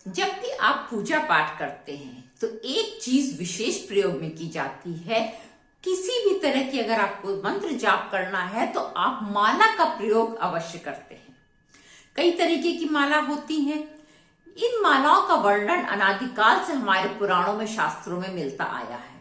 जब भी आप पूजा पाठ करते हैं तो एक चीज विशेष प्रयोग में की जाती है। किसी भी तरह की अगर आपको मंत्र जाप करना है तो आप माला का प्रयोग अवश्य करते हैं। कई तरीके की माला होती हैं। इन मालाओं का वर्णन अनादिकाल से हमारे पुराणों में, शास्त्रों में मिलता आया है।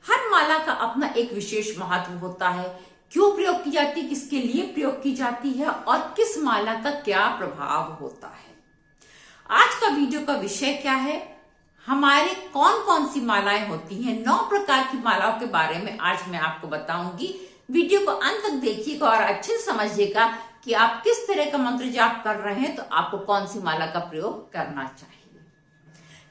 हर माला का अपना एक विशेष महत्व होता है। क्यों प्रयोग की जाती है, किसके लिए प्रयोग की जाती है और किस माला का क्या प्रभाव होता है। आज का वीडियो का विषय क्या है, हमारे कौन कौन सी मालाएं होती हैं, 9 प्रकार की मालाओं के बारे में आज मैं आपको बताऊंगी। वीडियो को अंत तक देखिएगा और अच्छे से समझिएगा कि आप किस तरह का मंत्र जाप कर रहे हैं तो आपको कौन सी माला का प्रयोग करना चाहिए।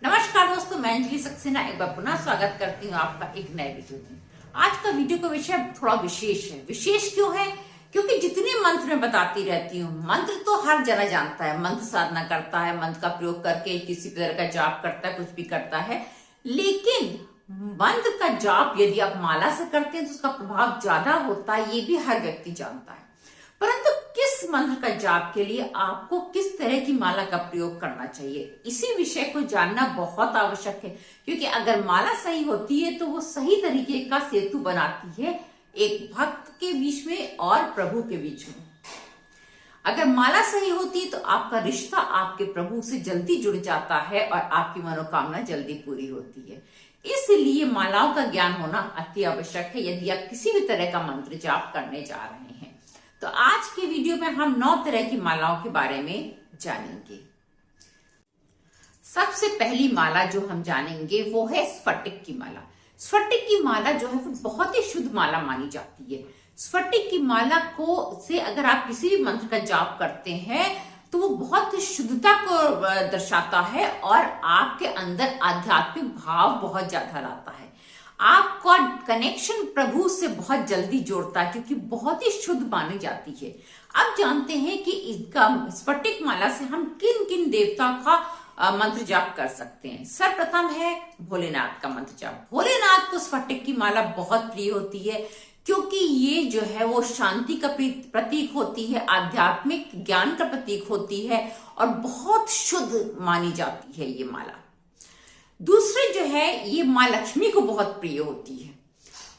नमस्कार दोस्तों, मैं अंजलि सक्सेना एक बार पुनः स्वागत करती हूँ आपका एक नए वीडियो में। आज का वीडियो का विषय थोड़ा विशेष है। विशेष क्यों है? क्योंकि जितने मंत्र मैं बताती रहती हूँ, मंत्र तो हर जना जानता है, मंत्र साधना करता है, मंत्र का प्रयोग करके किसी तरह का जाप करता है, कुछ भी करता है। लेकिन मंत्र का जाप यदि आप माला से करते हैं तो उसका प्रभाव ज्यादा होता है, ये भी हर व्यक्ति जानता है। परंतु किस मंत्र का जाप के लिए आपको किस तरह की माला का प्रयोग करना चाहिए, इसी विषय को जानना बहुत आवश्यक है। क्योंकि अगर माला सही होती है तो वो सही तरीके का सेतु बनाती है एक भक्त के बीच में और प्रभु के बीच में। अगर माला सही होती है तो आपका रिश्ता आपके प्रभु से जल्दी जुड़ जाता है और आपकी मनोकामना जल्दी पूरी होती है। इसलिए मालाओं का ज्ञान होना अति आवश्यक है यदि आप किसी भी तरह का मंत्र जाप करने जा रहे हैं। तो आज के वीडियो में हम 9 तरह की मालाओं के बारे में जानेंगे। सबसे पहली माला जो हम जानेंगे वो है स्फटिक की माला। स्फटिक की माला जो है वो बहुत ही शुद्ध माला मानी जाती है। स्फटिक की माला को से अगर आप किसी भी मंत्र का जाप करते हैं तो वो बहुत शुद्धता को दर्शाता है और आपके अंदर आध्यात्मिक भाव बहुत ज्यादा लाता है। आपका कनेक्शन प्रभु से बहुत जल्दी जोड़ता है क्योंकि बहुत ही शुद्ध मानी जाती है। अब जानते हैं कि इसका स्फटिक माला से हम किन किन देवता का मंत्र जाप कर सकते हैं। सर्वप्रथम है भोलेनाथ का मंत्र जाप। भोलेनाथ को स्फटिक की माला बहुत प्रिय होती है क्योंकि ये जो है वो शांति का प्रतीक होती है, आध्यात्मिक ज्ञान का प्रतीक होती है और बहुत शुद्ध मानी जाती है ये माला। दूसरे जो है ये माँ लक्ष्मी को बहुत प्रिय होती है।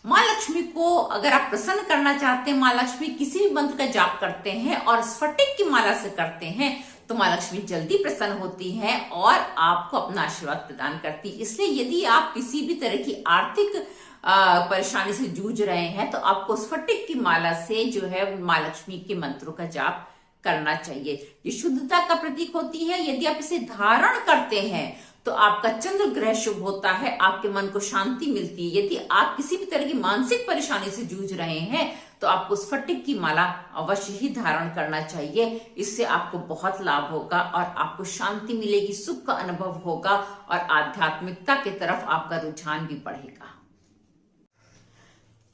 माँ लक्ष्मी को अगर आप प्रसन्न करना चाहते हैं, माँ लक्ष्मी किसी भी मंत्र का जाप करते हैं और स्फटिक की माला से करते हैं तो माँ लक्ष्मी जल्दी प्रसन्न होती हैं और आपको अपना आशीर्वाद प्रदान करती है। इसलिए यदि आप किसी भी तरह की आर्थिक परेशानी से जूझ रहे हैं तो आपको स्फटिक की माला से जो है माँ लक्ष्मी के मंत्रों का जाप करना चाहिए। ये शुद्धता का प्रतीक होती है। यदि आप इसे धारण करते हैं तो आपका चंद्र ग्रह शुभ होता है, आपके मन को शांति मिलती है। यदि आप किसी भी तरह की मानसिक परेशानी से जूझ रहे हैं तो आपको स्फटिक की माला अवश्य ही धारण करना चाहिए। इससे आपको बहुत लाभ होगा और आपको शांति मिलेगी, सुख का अनुभव होगा और आध्यात्मिकता की तरफ आपका रुझान भी बढ़ेगा।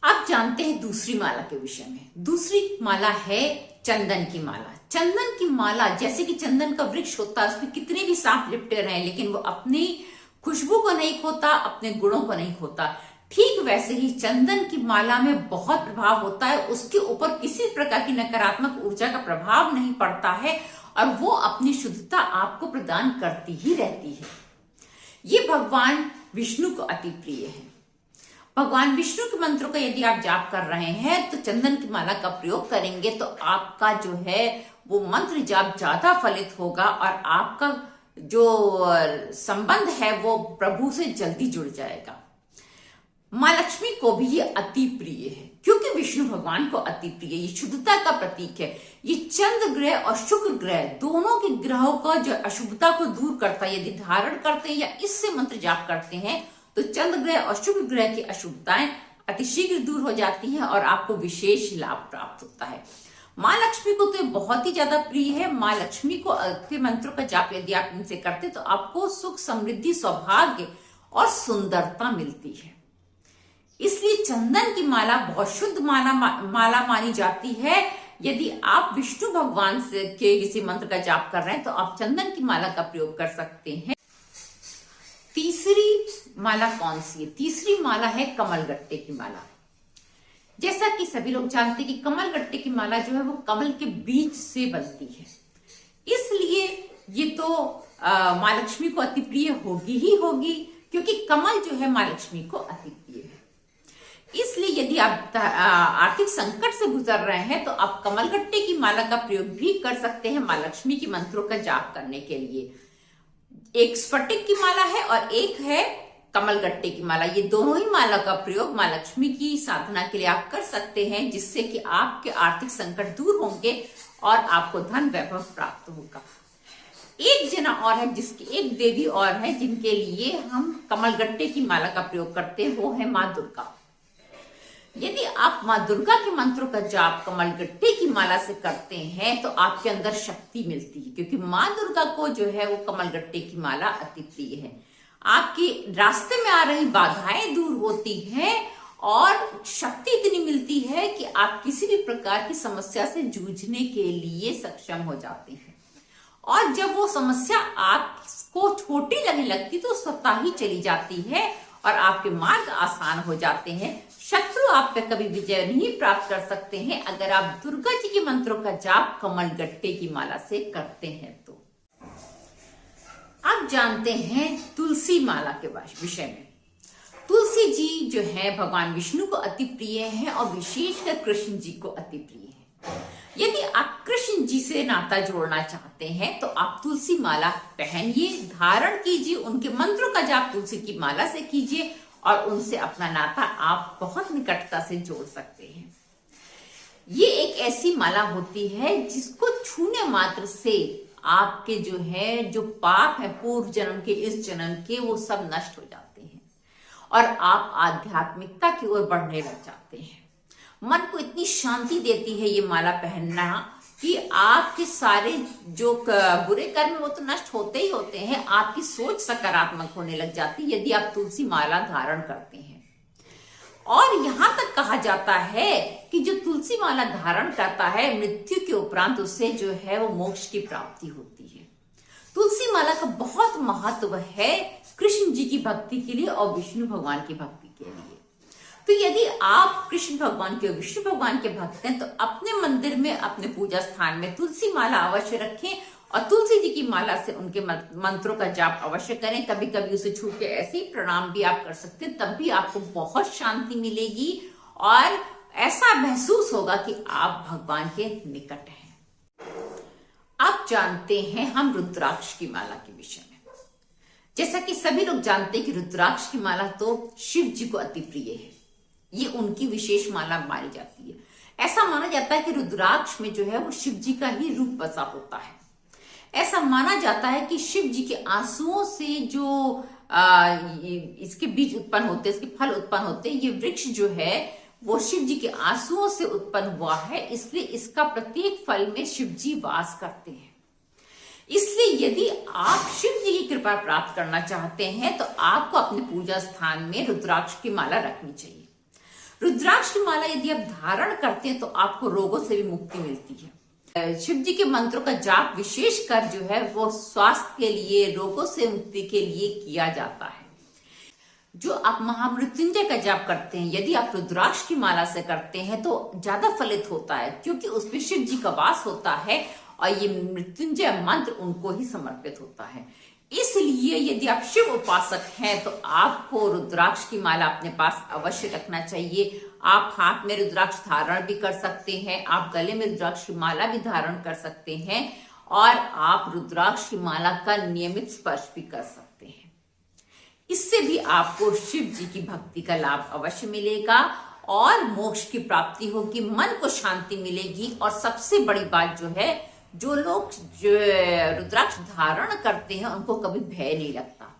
अब जानते हैं दूसरी माला के विषय में। दूसरी माला है चंदन की माला। चंदन की माला, जैसे कि चंदन का वृक्ष होता है, उसमें कितने भी सांप लिपटे रहे लेकिन वो अपनी खुशबू को नहीं खोता, अपने गुणों को नहीं खोता। ठीक वैसे ही चंदन की माला में बहुत प्रभाव होता है। उसके ऊपर किसी प्रकार की नकारात्मक ऊर्जा का प्रभाव नहीं पड़ता है और वो अपनी शुद्धता आपको प्रदान करती ही रहती है। ये भगवान विष्णु को अति प्रिय है। भगवान विष्णु के मंत्रों का यदि आप जाप कर रहे हैं तो चंदन की माला का प्रयोग करेंगे तो आपका जो है वो मंत्र जाप ज्यादा फलित होगा और आपका जो संबंध है वो प्रभु से जल्दी जुड़ जाएगा। माँ लक्ष्मी को भी ये अति प्रिय है क्योंकि विष्णु भगवान को अति प्रिय, ये शुद्धता का प्रतीक है। ये चंद्र ग्रह और शुक्र ग्रह दोनों के ग्रहों का जो अशुभता को दूर करता है। यदि धारण करते हैं या इससे मंत्र जाप करते हैं तो चंद्र ग्रह और शुक्र ग्रह की अशुभताएं अतिशीघ्र दूर हो जाती हैं और आपको विशेष लाभ प्राप्त होता है। माँ लक्ष्मी को तो बहुत ही ज्यादा प्रिय है। माँ लक्ष्मी को के मंत्रों का जाप यदि आप इनसे करते तो आपको सुख, समृद्धि, सौभाग्य और सुंदरता मिलती है। इसलिए चंदन की माला बहुत शुद्ध माला मानी जाती है। यदि आप विष्णु भगवान से के किसी मंत्र का जाप कर रहे हैं तो आप चंदन की माला का प्रयोग कर सकते हैं। तीसरी माला कौन सी है? तीसरी माला है कमलगट्टे की माला। जैसा कि सभी लोग जानते हैं कि कमलगट्टे की माला जो है वो कमल के बीज से बनती है। इसलिए ये तो माँ लक्ष्मी को अति प्रिय होगी ही होगी, क्योंकि कमल जो है माँ लक्ष्मी को अति प्रिय है। इसलिए यदि आप आर्थिक संकट से गुजर रहे हैं तो आप कमलगट्टे की माला का प्रयोग भी कर सकते हैं माँ लक्ष्मी की मंत्रों का जाप करने के लिए। एक स्फटिक की माला है और एक है कमलगट्टे की माला। ये दोनों ही माला का प्रयोग माँ लक्ष्मी की साधना के लिए आप कर सकते हैं, जिससे कि आपके आर्थिक संकट दूर होंगे और आपको धन वैभव प्राप्त होगा। एक जना और है, जिसकी एक देवी और है जिनके लिए हम कमलगट्टे की माला का प्रयोग करते हैं, वो है माँ दुर्गा। यदि आप माँ दुर्गा के मंत्रों का जाप कमलगट्टे की माला से करते हैं तो आपके अंदर शक्ति मिलती है, क्योंकि माँ दुर्गा को जो है वो कमलगट्टे की माला अति प्रिय है। आपके रास्ते में आ रही बाधाएं दूर होती हैं और शक्ति इतनी मिलती है कि आप किसी भी प्रकार की समस्या से जूझने के लिए सक्षम हो जाते हैं। और जब वो समस्या आपको छोटी लगने लगती तो स्वतः ही चली जाती है और आपके मार्ग आसान हो जाते हैं। शत्रु आप पे कभी विजय नहीं प्राप्त कर सकते हैं अगर आप दुर्गा जी के मंत्रों का जाप कमलगट्टे की माला से करते हैं तो। आप जानते हैं तुलसी माला के विषय में। तुलसी जी जो है भगवान विष्णु को अति प्रिय है और विशेषकर कृष्ण जी को अति प्रिय है। यदि आप कृष्ण जी से नाता जोड़ना चाहते हैं तो आप तुलसी माला पहनिए, धारण कीजिए, उनके मंत्रों का जाप तुलसी की माला से कीजिए और उनसे अपना नाता आप बहुत निकटता से जोड़ सकते हैं। ये एक ऐसी माला होती है जिसको छूने मात्र से आपके जो पाप है पूर्व जन्म के, इस जन्म के, वो सब नष्ट हो जाते हैं और आप आध्यात्मिकता की ओर बढ़ने लग जाते हैं। मन को इतनी शांति देती है ये माला पहनना कि आपके सारे जो बुरे कर्म वो तो नष्ट होते ही होते हैं, आपकी सोच सकारात्मक होने लग जाती है यदि आप तुलसी माला धारण करते हैं। और यहां तक कहा जाता है कि जो तुलसी माला धारण करता है मृत्यु के उपरांत उससे जो है वो मोक्ष की प्राप्ति होती है। तुलसी माला का बहुत महत्व है कृष्ण जी की भक्ति के लिए और विष्णु भगवान की भक्ति के लिए। तो यदि आप कृष्ण भगवान के और विष्णु भगवान के भक्त हैं तो अपने मंदिर में, अपने पूजा स्थान में तुलसी माला अवश्य रखें और तुलसी जी की माला से उनके मंत्रों का जाप अवश्य करें। कभी कभी उसे छू के ऐसे ही प्रणाम भी आप कर सकते हैं, तब भी आपको बहुत शांति मिलेगी और ऐसा महसूस होगा कि आप भगवान के निकट हैं। आप जानते हैं हम रुद्राक्ष की माला के विषय में। जैसा कि सभी लोग जानते हैं कि रुद्राक्ष की माला तो शिव जी को अति प्रिय है, ये उनकी विशेष माला मानी जाती है। ऐसा माना जाता है कि रुद्राक्ष में जो है वो शिव जी का ही रूप बसा होता है। ऐसा माना जाता है कि शिव जी के आंसुओं से जो इसके बीज उत्पन्न होते हैं, इसके फल उत्पन्न होते हैं, ये वृक्ष जो है वो शिव जी के आंसुओं से उत्पन्न हुआ है, इसलिए इसका प्रत्येक फल में शिव जी वास करते हैं। इसलिए यदि आप शिव जी की कृपा प्राप्त करना चाहते हैं तो आपको अपने पूजा स्थान में रुद्राक्ष की माला रखनी चाहिए। रुद्राक्ष की माला यदि आप धारण करते हैं तो आपको रोगों से भी मुक्ति मिलती है। शिव जी के मंत्रों का जाप विशेषकर जो है वो स्वास्थ्य के लिए, रोगों से मुक्ति के लिए किया जाता है। जो आप महामृत्युंजय का जाप करते हैं, यदि आप रुद्राक्ष की माला से करते हैं तो ज्यादा फलित होता है, क्योंकि उसमें शिव जी का वास होता है और ये मृत्युंजय मंत्र उनको ही समर्पित होता है। इसलिए यदि आप शिव उपासक हैं तो आपको रुद्राक्ष की माला अपने पास अवश्य रखना चाहिए। आप हाथ में रुद्राक्ष धारण भी कर सकते हैं, आप गले में रुद्राक्ष की माला भी धारण कर सकते हैं और आप रुद्राक्ष की माला का नियमित स्पर्श भी कर सकते हैं। इससे भी आपको शिव जी की भक्ति का लाभ अवश्य मिलेगा और मोक्ष की प्राप्ति होगी, मन को शांति मिलेगी। और सबसे बड़ी बात जो है, जो लोग जो रुद्राक्ष धारण करते हैं उनको कभी भय नहीं लगता।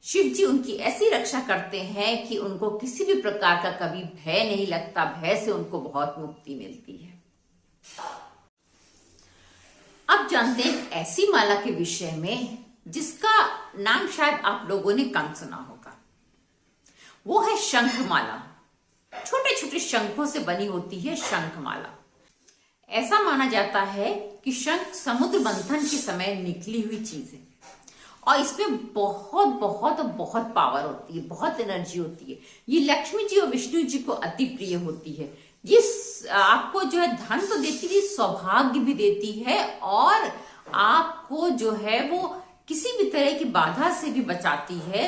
शिव जी उनकी ऐसी रक्षा करते हैं कि उनको किसी भी प्रकार का कभी भय नहीं लगता, भय से उनको बहुत मुक्ति मिलती है। अब जानते हैं ऐसी माला के विषय में जिसका नाम शायद आप लोगों ने कम सुना होगा, वो है शंख माला। छोटे छोटे शंखों से बनी होती है शंख माला। ऐसा माना जाता है कि शंख समुद्र मंथन के समय निकली हुई चीज है और इसमें बहुत बहुत बहुत पावर होती है, बहुत एनर्जी होती है। ये लक्ष्मी जी और विष्णु जी को अति प्रिय होती है। ये आपको जो है धन तो देती है, सौभाग्य भी देती है और आपको जो है वो किसी भी तरह की बाधा से भी बचाती है।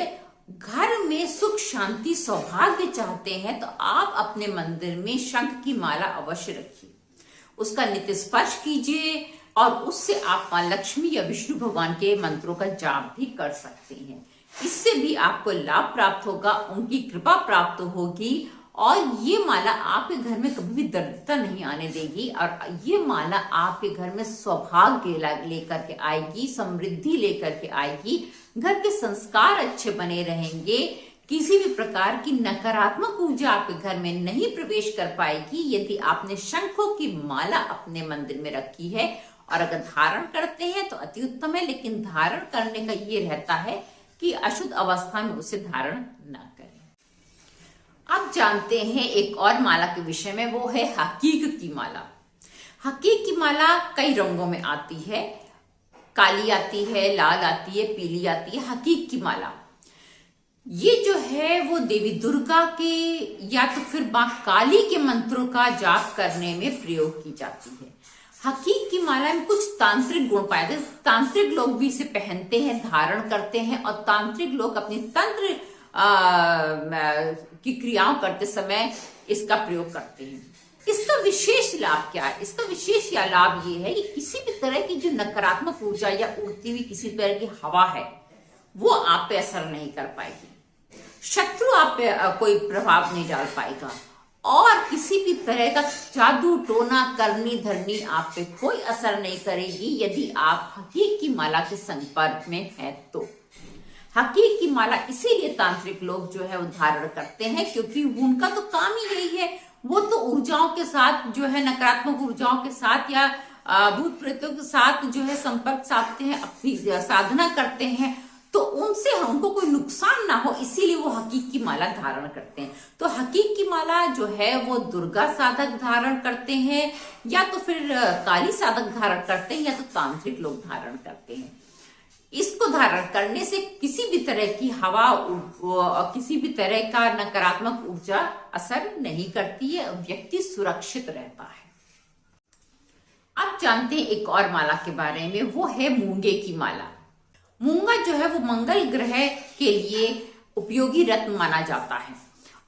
घर में सुख शांति सौभाग्य चाहते हैं तो आप अपने मंदिर में शंख की माला अवश्य रखिए, उसका नित्य स्पर्श कीजिए और उससे आप मां लक्ष्मी या विष्णु भगवान के मंत्रों का जाप भी कर सकते हैं। इससे भी आपको लाभ प्राप्त होगा, उनकी कृपा प्राप्त होगी और ये माला आपके घर में कभी भी दरिद्रता नहीं आने देगी और ये माला आपके घर में सौभाग्य लेकर के आएगी, समृद्धि लेकर के आएगी, घर के संस्कार अच्छे बने रहेंगे, किसी भी प्रकार की नकारात्मक ऊर्जा आपके घर में नहीं प्रवेश कर पाएगी यदि आपने शंखों की माला अपने मंदिर में रखी है। और अगर धारण करते हैं तो अति उत्तम है, लेकिन धारण करने का ये रहता है कि अशुद्ध अवस्था में उसे धारण न करें। अब जानते हैं एक और माला के विषय में, वो है हकीक की माला। हकीक की माला कई रंगों में आती है, काली आती है, लाल आती है, पीली आती है। हकीक की माला ये जो है वो देवी दुर्गा के या तो फिर मां काली के मंत्रों का जाप करने में प्रयोग की जाती है। हकीक की माला में कुछ तांत्रिक गुण पाए जाते, तांत्रिक लोग भी इसे पहनते हैं, धारण करते हैं और तांत्रिक लोग अपनी तंत्र की क्रियाओं करते समय इसका प्रयोग करते हैं। इसका विशेष लाभ क्या है? इसका विशेष या लाभ ये है कि किसी भी तरह की जो नकारात्मक ऊर्जा या उड़ती हुई किसी तरह की हवा है वो आप पे असर नहीं कर पाएगी, शत्रु आप पे कोई प्रभाव नहीं डाल पाएगा और किसी भी तरह का जादू टोना करनी धरनी आप पे कोई असर नहीं करेगी यदि आप हकीक की माला के संपर्क में हैं तो। हकीक की माला इसीलिए तांत्रिक लोग जो है वो धारण करते हैं क्योंकि उनका तो काम ही यही है, वो तो ऊर्जाओं के साथ जो है नकारात्मक ऊर्जाओं के साथ या भूत प्रेतों के साथ जो है संपर्क साधते हैं, अपनी साधना करते हैं तो उनसे हमको कोई नुकसान ना हो, इसीलिए वो हकीक की माला धारण करते हैं। तो हकीक की माला जो है वो दुर्गा साधक धारण करते हैं या तो फिर काली साधक धारण करते हैं या तो तांत्रिक लोग धारण करते हैं। इसको धारण करने से किसी भी तरह की हवा और किसी भी तरह का नकारात्मक ऊर्जा असर नहीं करती है, व्यक्ति सुरक्षित रहता है। अब जानते हैं एक और माला के बारे में, वो है मूंगे की माला। मूंगा जो है वो मंगल ग्रह के लिए उपयोगी रत्न माना जाता है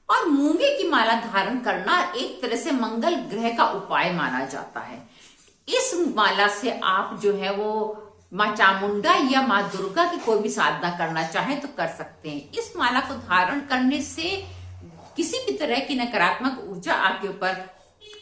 और मूंगे की माला धारण करना एक तरह से मंगल ग्रह का उपाय माना जाता है। इस माला से आप जो है वो मां चामुंडा या मां दुर्गा की कोई भी साधना करना चाहें तो कर सकते हैं। इस माला को धारण करने से किसी भी तरह की नकारात्मक ऊर्जा आपके ऊपर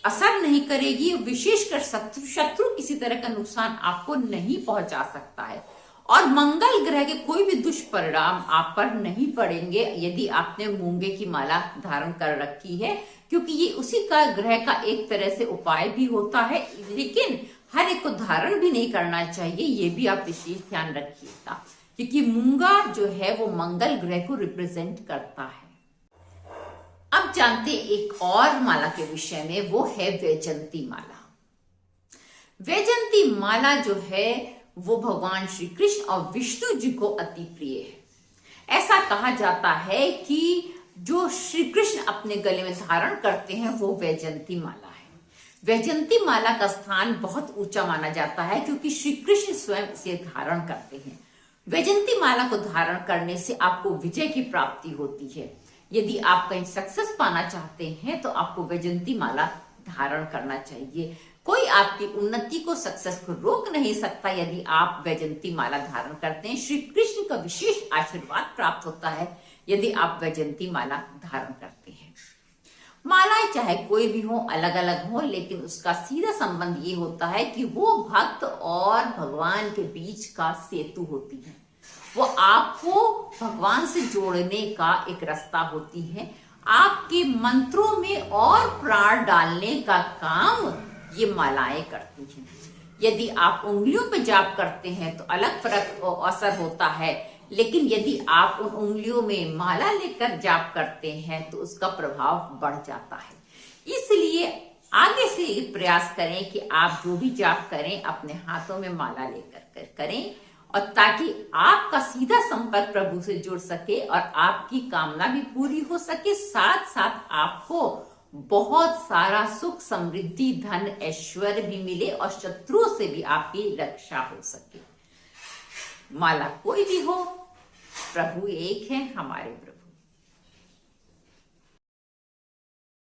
असर नहीं करेगी, विशेषकर शत्रु किसी तरह का नुकसान आपको नहीं पहुंचा सकता है और मंगल ग्रह के कोई भी दुष्परिणाम आप पर नहीं पड़ेंगे यदि आपने मूंगे की माला धारण कर रखी है, क्योंकि ये उसी का ग्रह का एक तरह से उपाय भी होता है। लेकिन हर एक को धारण भी नहीं करना चाहिए, ये भी आप विशेष ध्यान रखिएगा क्योंकि मूंगा जो है वो मंगल ग्रह को रिप्रेजेंट करता है। अब जानते एक और माला के विषय में, वो है वैजयंती माला। वैजयंती माला जो है वो भगवान श्री कृष्ण और विष्णु जी को अति प्रिय है। ऐसा कहा जाता है कि जो श्री कृष्ण अपने गले में धारण करते हैं वो वैजयंती माला है। वैजयंती माला का स्थान बहुत ऊंचा माना जाता है क्योंकि श्री कृष्ण स्वयं इसे धारण करते हैं। वैजयंती माला को धारण करने से आपको विजय की प्राप्ति होती है। यदि आप कहीं सक्सेस पाना चाहते हैं तो आपको वैजयंती माला धारण करना चाहिए। कोई आपकी उन्नति को, सक्सेस को रोक नहीं सकता यदि आप वैजयंती माला धारण करते हैं। श्री कृष्ण का विशेष आशीर्वाद प्राप्त होता है यदि आप वैजयंती माला धारण करते हैं। मालाएं चाहे कोई भी हो, अलग अलग हो, लेकिन उसका सीधा संबंध ये होता है कि वो भक्त और भगवान के बीच का सेतु होती है, वो आपको भगवान से जोड़ने का एक रास्ता होती है। आपके मंत्रों में और प्राण डालने का काम ये मालाएं करती हैं। यदि आप उंगलियों पे जाप करते हैं तो अलग फर्क असर होता है, लेकिन यदि आप उन उंगलियों में माला लेकर जाप करते हैं तो उसका प्रभाव बढ़ जाता है। इसलिए आगे से प्रयास करें कि आप जो भी जाप करें अपने हाथों में माला लेकर करें और ताकि आपका सीधा संपर्क प्रभु से जुड़ सके और आपकी कामना भी पूरी हो सके, साथ साथ आपको बहुत सारा सुख, समृद्धि, धन, ऐश्वर्य भी मिले और शत्रुओं से भी आपकी रक्षा हो सके। माला कोई भी हो, प्रभु एक है, हमारे प्रभु।